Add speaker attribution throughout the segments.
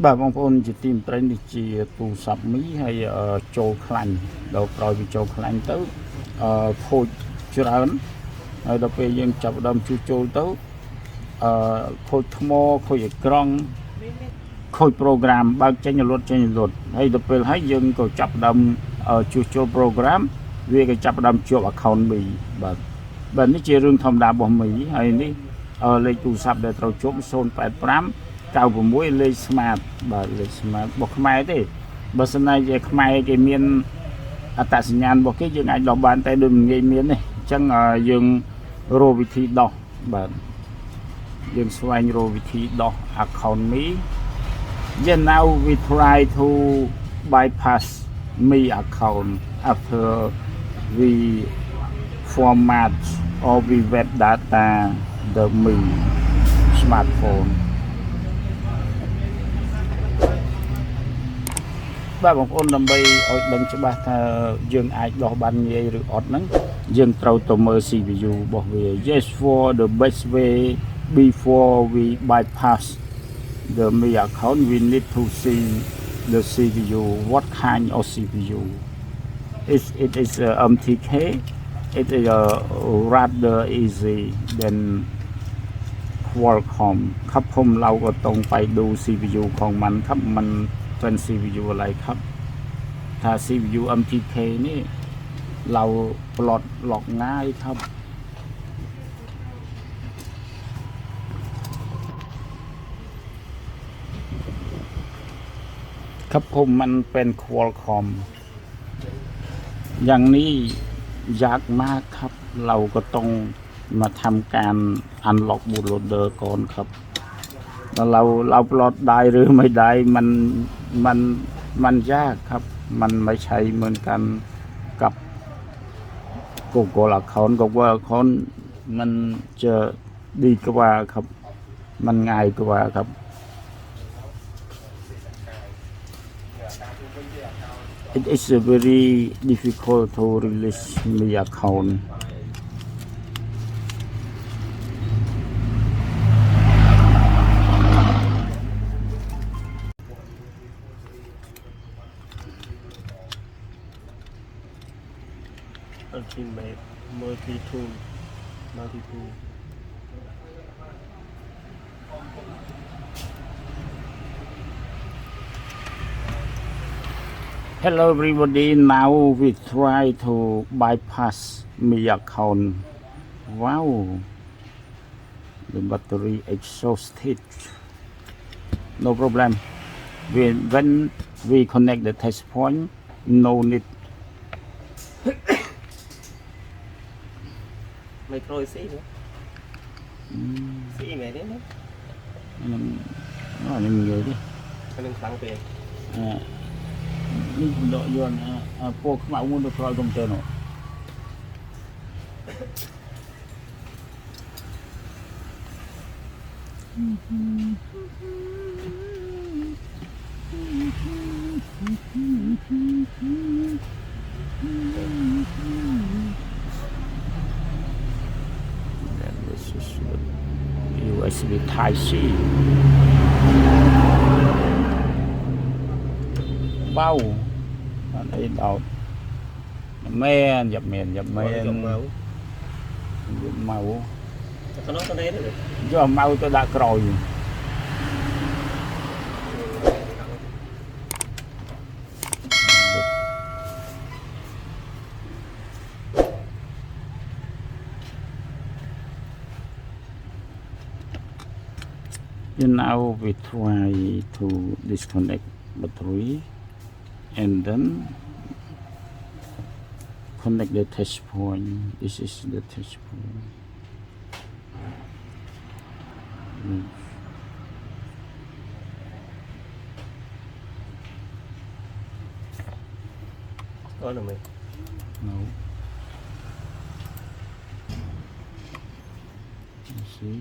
Speaker 1: bà bong phôn chỉ tìm tới đi chỉ tụ sập mỹ hay châu khăn đầu rồi bị châu khăn tới khôi chưa ấn đầu bây giờ chập đâm chú châu tới khôi thô khôi grong khôi program bao trên luật hay đầu bây hay dân có chập đâm chú châu program về cái chập đâm châu account mỹ bà bênนี้chỉ riêng thầm đà bỏ mỹ hay ní lấy tụ sập để trâu chốt xôn phải pram cao của mũi lấy smart bà lấy smart bọc máy thế bữa sau này về máy cái miền tại sinh nhàn bọc cái dương ảnh đọc bàn tay đừng gây miền này chẳng dương rô vị trí đọc bà dương xoay rô vị trí đọc account mỹ then now we try to bypass me account after we format or we web data the me smartphone បាទបងប្អូនដើម្បីឲ្យដឹងច្បាស់ថាយើងអាចដោះបានងាយឬអត់ហ្នឹងយើងត្រូវទៅមើល CPU របស់វា Yes for the best way before we bypass the me account we need to see the CPU what kind of CPU it is MTK it is rather easy than Qualcomm ครับผมเราก็ต้องไปดู CPU ของมันครับมันเป็น CPU อะไรครับถ้า CPU MTK นี่เราปลดล็อกง่ายครับครับผมมันเป็น Qualcomm อย่างนี้ยากมากครับเราก็ต้องมาทำการ unlock bootloader ก่อนครับแล้วเราปลดได้หรือไม่ได้มันยากครับมันไม่ใช่เหมือนกันกับ Google Account Google Account มันจะดีกว่าครับมันง่ายกว่าครับ It is very difficult to release my account
Speaker 2: Ultimate multi-tool
Speaker 1: Hello everybody, now we try to bypass my account. Wow, the battery exhausted. No problem. When we connect the test point, no need.
Speaker 2: Micro C nữa C mẹ đấy nữa
Speaker 1: nó mình người đi
Speaker 2: anh đừng phăng tiền
Speaker 1: đi đội yuan po mạo muốn được rồi công ty nó USB Type C bao anh ấy đầu men dập màu
Speaker 2: nó có đấy được
Speaker 1: do màu tôi đã rồi And now we try to disconnect battery and then connect the touch point. This is the touch point.
Speaker 2: Có được mày?
Speaker 1: No. You see?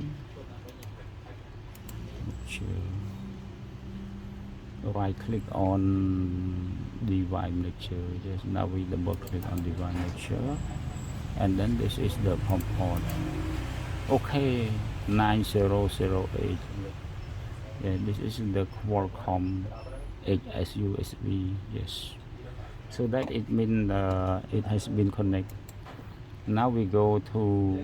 Speaker 1: Right click on device mixture. Just now we double click on device mixture, and then this is the pump port. Okay, 9008. Yeah, this is the Qualcomm HSUSB. Yes. So that it means it has been connected. Now we go to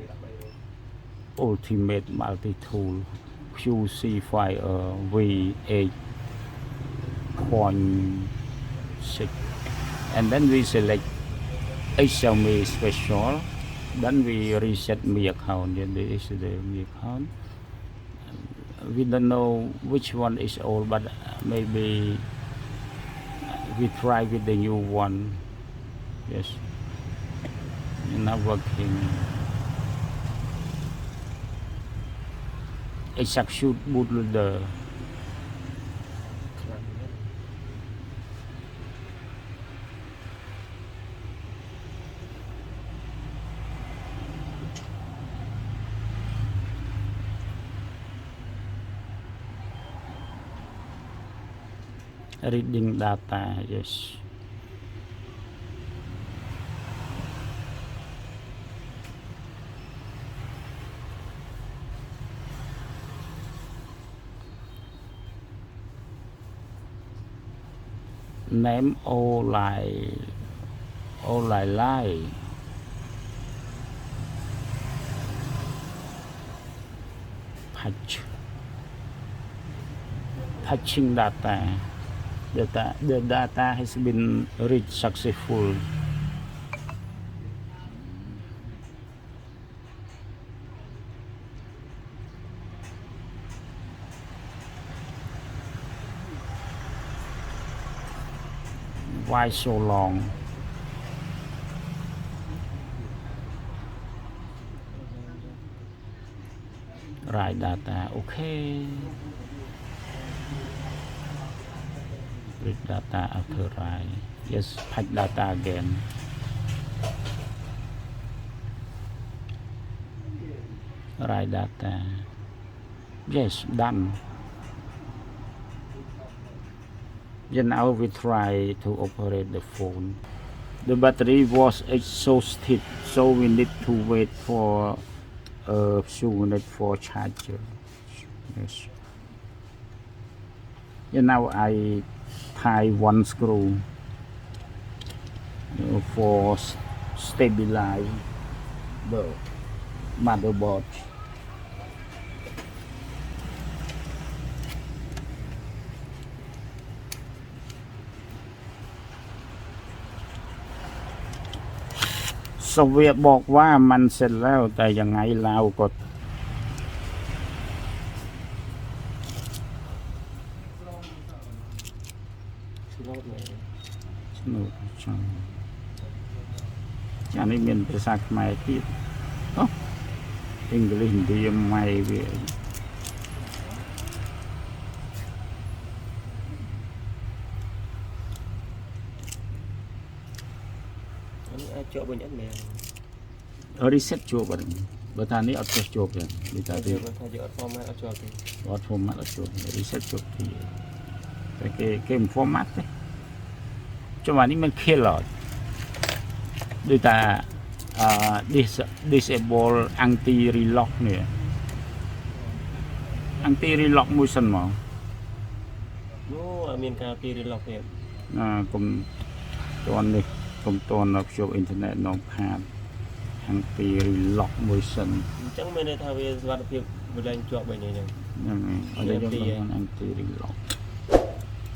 Speaker 1: Ultimate Multi-Tool QC Fire V8.6, and then we select Xiaomi Special. Then we reset Mi account. And this is the Mi account. We don't know which one is old, but maybe we try with the new one. Yes, it's not working. Execute bootloader.
Speaker 2: ខ្លាំងណាស់
Speaker 1: Reading data. Yes. Name Olai patching data. The data has been reached successful. Why so long? Write data. Okay. Read data after write. Yes, patch data again. Write data. Yes, done. Then now we try to operate the phone. The battery was exhausted, so we need to wait for a few minutes for charger. Yes. And now I tie one screw for stabilize the motherboard.สเวียบอกว่ามันเสร็จแล้วแต่ยังไงเราก็
Speaker 2: ស្លូតមែន
Speaker 1: สนุกจังอันนี้เป็นภาษาខ្មែរទៀតអូអង់គ្លេសឥណ្ឌាម៉ៃវា
Speaker 2: អានេះអាចជាប់វិញអត់មែន
Speaker 1: reset ជួបអត់បើថានេះអត់ចេះជួបទេដូចថា
Speaker 2: តែ
Speaker 1: វា
Speaker 2: បើថាយកអត់ format អត់ជាប់ទេ
Speaker 1: អត់ format អត់ជួប reset ជួបទីតែគេមិន format ទេចុះអានេះมัน kill អត់ដូចថាdisable anti relock នេះ anti relock មួយសិនមក
Speaker 2: អូអត់មានការពី relock ទេ
Speaker 1: កុំតន់នេះកុំតន់ដល់ជួបអ៊ីនធឺណិតនងខាត anti relock មួយសិន
Speaker 2: អញ្ចឹងមានន័យថាវាសុវត្ថិភាពវាឡើងជាប់វិញអញ្ចឹង
Speaker 1: ហ្នឹងហើយអត់យកដល់ anti relock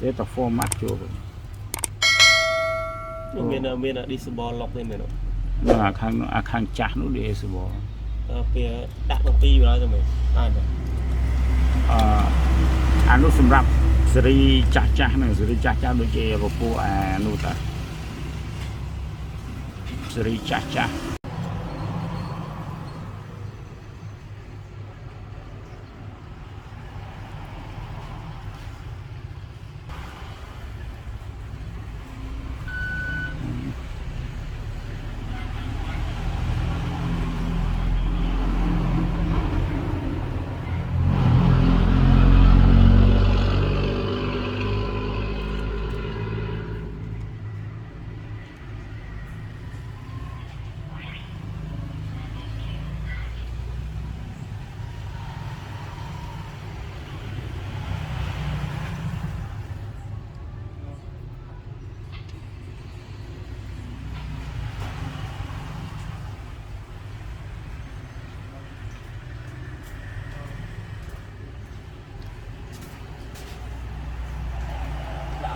Speaker 1: ទេតែ format ជួប
Speaker 2: មាន disable lock ទេមែនអត់
Speaker 1: នៅអាខាងចាស់នោះ disable
Speaker 2: តើពេលដាក់ទាំងពីរហើយទៅមែនអាចទេ
Speaker 1: អានោះសម្រាប់សេរីចាស់ហ្នឹងសេរីចាស់ដូចជាពពុះអានោះតាសេរីចាស់ អ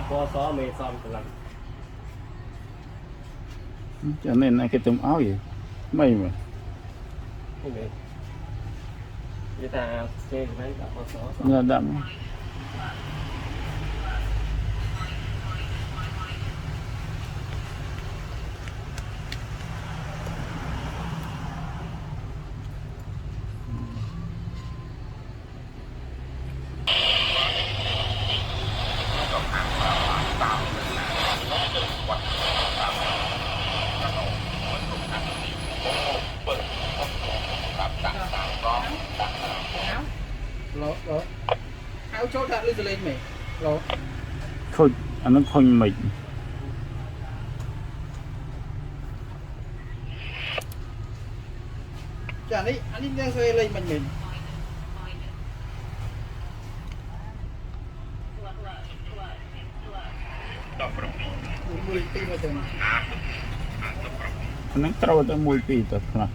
Speaker 2: พอซ้อเมซ้อมกำลัง
Speaker 1: cho nên này cái tấm áo gì mày mà
Speaker 2: นี่เลยยี่ตาเจ๊ไหมกับพอซ้อ
Speaker 1: là đậm
Speaker 3: เราเอาโชว์ดัดเลยจะเล่นไหมเรา
Speaker 1: thôi anh nó thôi mình
Speaker 3: จากนี้อันนี้ยังเคยเลยมันเหม็นมือตีมาถึง
Speaker 1: nó trâu tới mùi pì tập nè